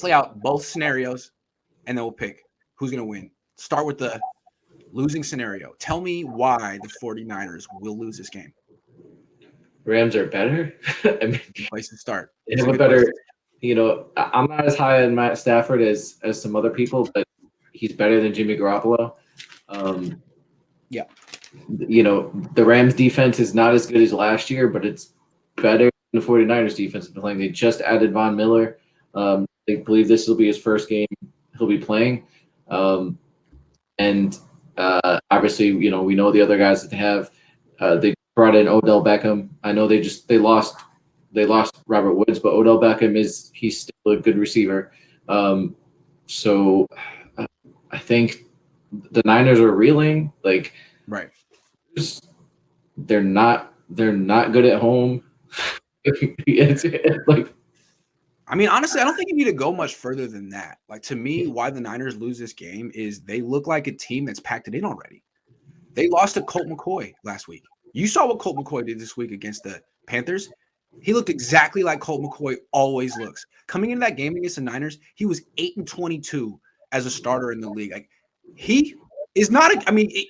lay out both scenarios, and then we'll pick who's going to win. Start with the losing scenario. Tell me why the 49ers will lose this game. Rams are better. I mean, Good place to start. they have a better. I'm not as high on Matt Stafford as some other people, but he's better than Jimmy Garoppolo. Yeah. The Rams defense is not as good as last year, but it's better than the 49ers defense playing. They just added Von Miller. They believe this will be his first game he'll be playing. And obviously, we know the other guys that they have. They brought in Odell Beckham. I know they lost Robert Woods, but Odell Beckham he's still a good receiver. So I think the Niners are reeling. Right. They're not good at home. I mean, honestly, I don't think you need to go much further than that. Like, to me, why the Niners lose this game is they look like a team that's packed it in already. They lost to Colt McCoy last week. You saw what Colt McCoy did this week against the Panthers. He looked exactly like Colt McCoy always looks. Coming into that game against the Niners, he was 8-22 as a starter in the league. Like, he is not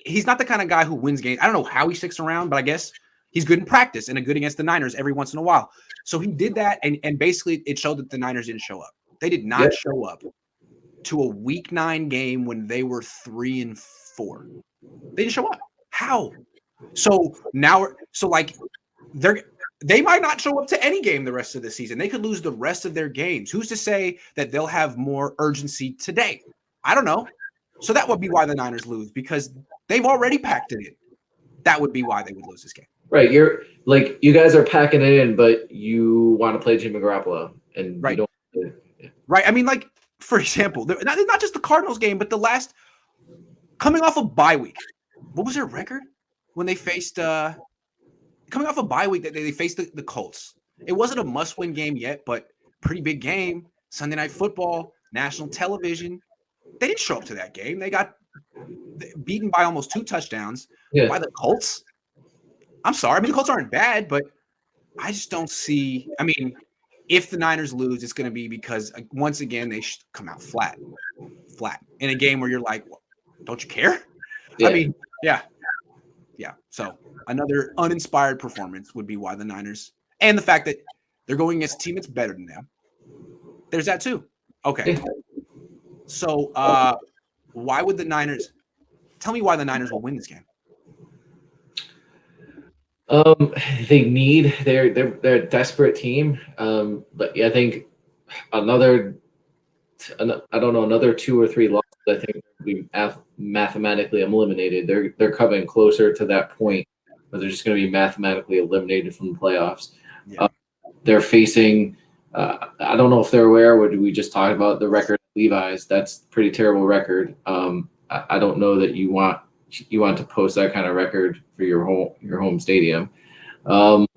he's not the kind of guy who wins games. I don't know how he sticks around, but I guess he's good in practice and good against the Niners every once in a while. So he did that, and basically it showed that the Niners didn't show up. They did not show up to a Week 9 game when they were 3-4. They didn't show up. How? So now, they might not show up to any game the rest of the season. They could lose the rest of their games. Who's to say that they'll have more urgency today? I don't know. So that would be why the Niners lose, because they've already packed it in. That would be why they would lose this game. Right. You guys are packing it in, but you want to play Jimmy Garoppolo, and right. You don't. Right. I mean, like, for example, not just the Cardinals game, but the last coming off a bye week. What was their record when they faced coming off a bye week that they faced the Colts? It wasn't a must-win game yet, but pretty big game. Sunday Night Football, national television. They didn't show up to that game. They got beaten by almost 2 touchdowns by the Colts. I'm sorry. I mean, the Colts aren't bad, but I just don't see. I mean, if the Niners lose, it's going to be because, once again, they come out flat in a game where you're like, well, don't you care? Yeah. I mean, yeah. So another uninspired performance would be why the Niners, and the fact that they're going against a team that's better than them. There's that too. Okay. So why would the Niners? Tell me why the Niners will win this game. They're a desperate team. But I think another 2 or 3 losses, I think we mathematically eliminated. They're coming closer to that point where they're just going to be mathematically eliminated from the playoffs. Yeah. They're facing. I don't know if they're aware. Or did we just talk about the record of Levi's? That's a pretty terrible record. I don't know that you want to post that kind of record for your home stadium. And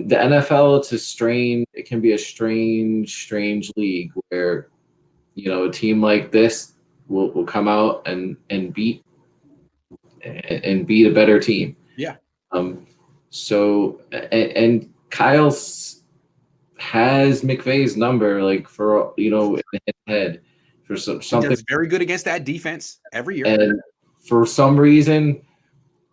the NFL, it can be a strange league where, a team like this will come out and beat a better team. Yeah. So, and Kyle has McVay's number, for, in his head for something. He does very good against that defense every year. And for some reason,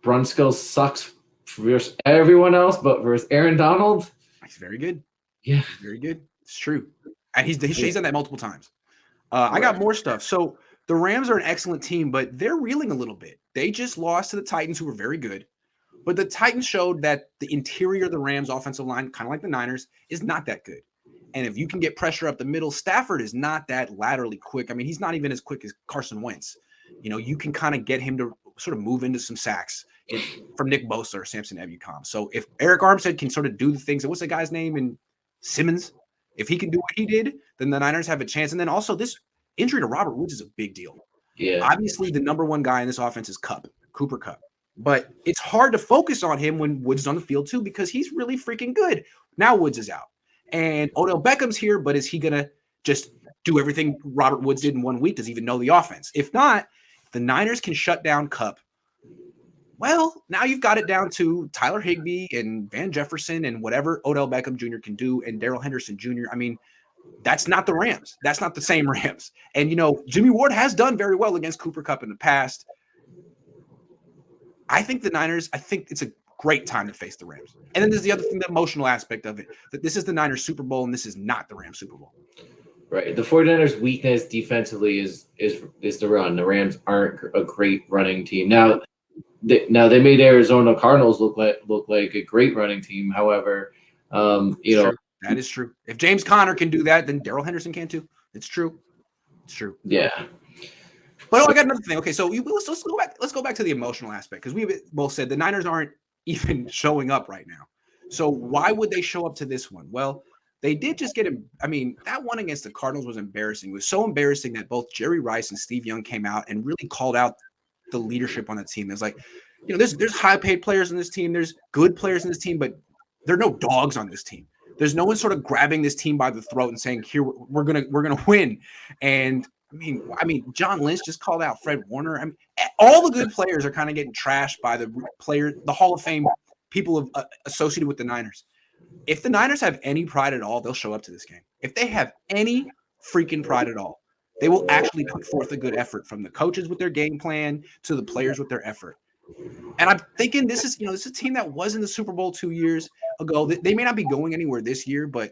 Brunskill sucks versus everyone else, but versus Aaron Donald, he's very good. Yeah, very good. It's true, and he's done that multiple times. I got more stuff. So the Rams are an excellent team, but they're reeling a little bit. They just lost to the Titans, who were very good, but the Titans showed that the interior of the Rams' offensive line, kind of like the Niners, is not that good. And if you can get pressure up the middle, Stafford is not that laterally quick. I mean, he's not even as quick as Carson Wentz. You can kind of get him to sort of move into some sacks from Nick Bosa or Samson Ebukam. So if Eric Armstead can sort of do the things, what's the guy's name in Simmons? If he can do what he did, then the Niners have a chance. And then also, this injury to Robert Woods is a big deal. Yeah. Obviously, the number one guy in this offense is Cooper Kupp. But it's hard to focus on him when Woods is on the field too, because he's really freaking good. Now Woods is out. And Odell Beckham's here, but is he going to just do everything Robert Woods did in 1 week? Does he even know the offense? If not, if the Niners can shut down Kupp, well, now you've got it down to Tyler Higbee and Van Jefferson and whatever Odell Beckham Jr. can do, and Darrell Henderson Jr. I mean, That's not the Rams. That's not the same Rams. And, Jimmy Ward has done very well against Cooper Kupp in the past. I think it's a great time to face the Rams. And then there's the other thing, the emotional aspect of it, that this is the Niners Super Bowl and this is not the Rams Super Bowl. Right. The 49ers' weakness defensively is the run. The Rams aren't a great running team. Now they made Arizona Cardinals look like a great running team. However, True. That is true. If James Conner can do that, then Darrell Henderson can too. It's true. It's true. Yeah. But I got another thing. Okay, so let's go back. Let's go back to the emotional aspect, because we both said the Niners aren't even showing up right now. So why would they show up to this one? Well, they did just get him. I mean, that one against the Cardinals was embarrassing. It was so embarrassing that both Jerry Rice and Steve Young came out and really called out the leadership on the team. There's like, there's high paid players on this team. There's good players in this team, but there are no dogs on this team. There's no one sort of grabbing this team by the throat and saying, "Here, we're gonna win." And I mean, John Lynch just called out Fred Warner. I mean, all the good players are kind of getting trashed by the Hall of Fame people associated with the Niners. If the Niners have any pride at all, they'll show up to this game. If they have any freaking pride at all, they will actually put forth a good effort, from the coaches with their game plan to the players with their effort. And I'm thinking this is a team that was in the Super Bowl 2 years ago. They may not be going anywhere this year, but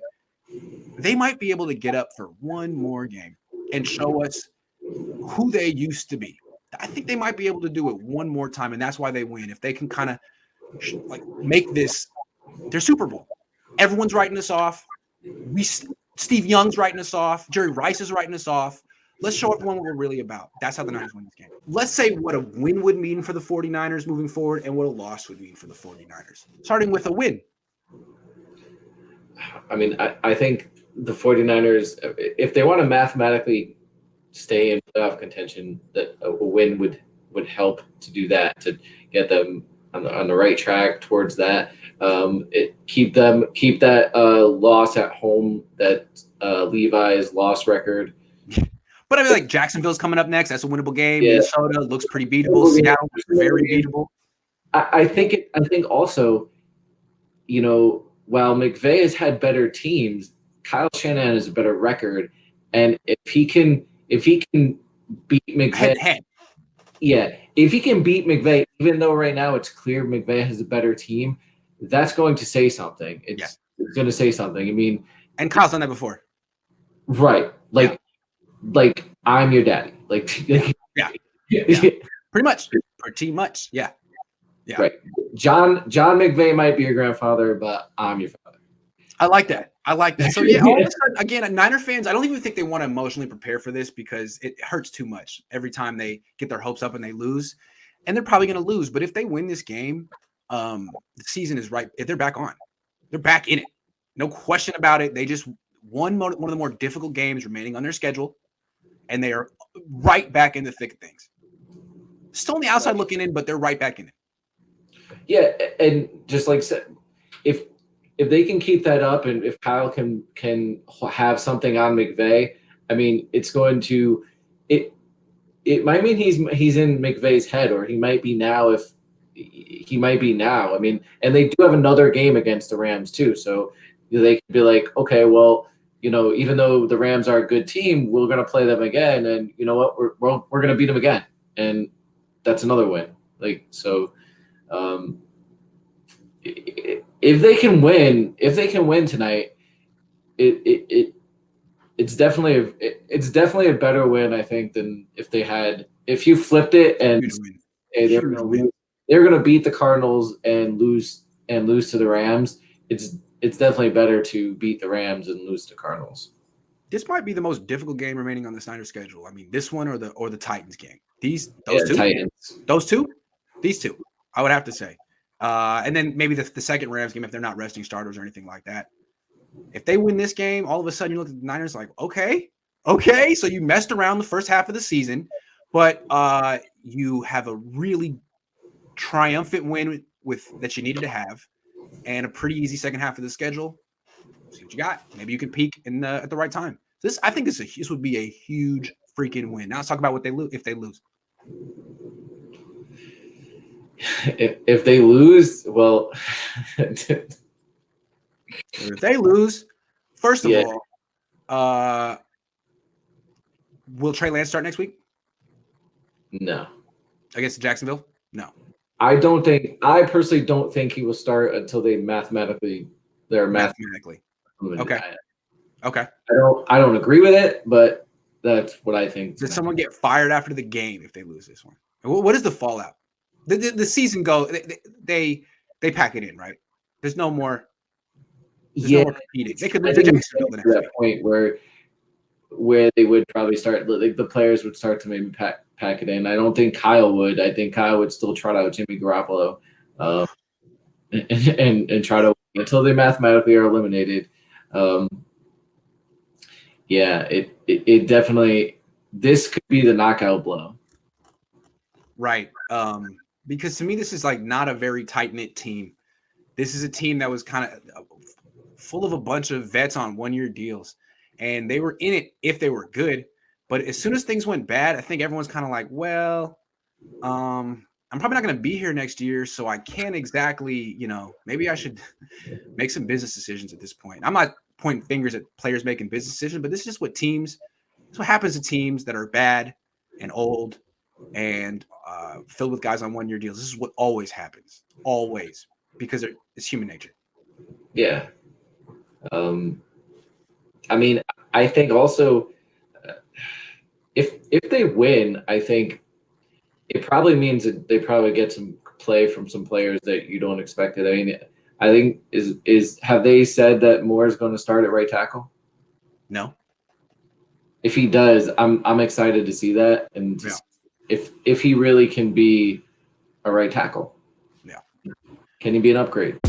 they might be able to get up for one more game and show us who they used to be. I think they might be able to do it one more time, and that's why they win. If they can kind of make this their Super Bowl. Everyone's writing us off. Steve Young's writing us off. Jerry Rice is writing us off. Let's show everyone what we're really about. That's how the Niners win this game. Let's say what a win would mean for the 49ers moving forward and what a loss would mean for the 49ers. Starting with a win. I mean, I think the 49ers, if they want to mathematically stay in playoff contention, that a win would help to do that, to get them on the right track towards that. Keep that loss at home, that Levi's loss record. But I mean, like, Jacksonville's coming up next. That's a winnable game. Yeah. Minnesota looks pretty beatable. Seattle looks very beatable. I think also, while McVay has had better teams, Kyle Shanahan has a better record, and if he can beat McVay, if he can beat McVay, even though right now it's clear McVay has a better team, that's going to say something. It's going to say something. I mean, and Kyle's done that before, right? Like I'm your daddy. Pretty much. Yeah. Right. John McVay might be your grandfather, but I'm your father. I like that. So yeah, all of a sudden, again, Niner fans, I don't even think they want to emotionally prepare for this, because it hurts too much every time they get their hopes up and they lose, and they're probably going to lose. But if they win this game, the season is right. If they're back on, they're back in it. No question about it. They just won one of the more difficult games remaining on their schedule, and they are right back in the thick of things. Still on the outside looking in, but they're right back in it. Yeah, and just like said, if they can keep that up, and if Kyle can have something on McVay, I mean, it's going to it might mean he's in McVay's head, or he might be now. I mean, and they do have another game against the Rams too, so they could be like, okay, well, even though the Rams are a good team, we're going to play them again, and you know what, we're going to beat them again, and that's another win. If they can win tonight, it's definitely a better win, I think, than if you flipped it and hey, they're going to beat the Cardinals and lose to the Rams. It's definitely better to beat the Rams and lose to Cardinals. This might be the most difficult game remaining on the Niners schedule. I mean, this one or the Titans game. These two, I would have to say. And then maybe the second Rams game if they're not resting starters or anything like that. If they win this game, all of a sudden you look at the Niners like, okay, so you messed around the first half of the season, but you have a really triumphant win that you needed to have, and a pretty easy second half of the schedule. See what you got. Maybe you can peak at the right time. I think this would be a huge freaking win. Now let's talk about what they lose if they lose. If they lose, well, if they lose, first of all, Will Trey Lance start next week No. against Jacksonville? No. I personally don't think he will start until they're mathematically. Okay. Okay. I don't agree with it, but that's what I think. Does someone get fired after the game if they lose this one? What is the fallout? The season they pack it in, right? There's no more. There's no more competing. They could lose to Jacksonville the next week. That point where they would probably start, like the players would start to maybe pack it in. I don't think Kyle would. I think Kyle would still trot out Jimmy Garoppolo, and try to until they mathematically are eliminated. Yeah, it definitely, this could be the knockout blow. Right. Because to me, this is like not a very tight-knit team. This is a team that was kind of full of a bunch of vets on one-year deals, and they were in it if they were good. But as soon as things went bad, I think everyone's kind of like, well, I'm probably not going to be here next year, so I can't exactly, maybe I should make some business decisions at this point. I'm not pointing fingers at players making business decisions, but this is just what happens to teams that are bad and old and filled with guys on one-year deals. This is what always happens, always, because it's human nature. Yeah. I mean, I think also if they win, I think it probably means that they probably get some play from some players that you don't expect it. I mean, I think have they said that Moore is going to start at right tackle? No. If he does, I'm excited to see that, and if he really can be a right tackle. Yeah. Can he be an upgrade?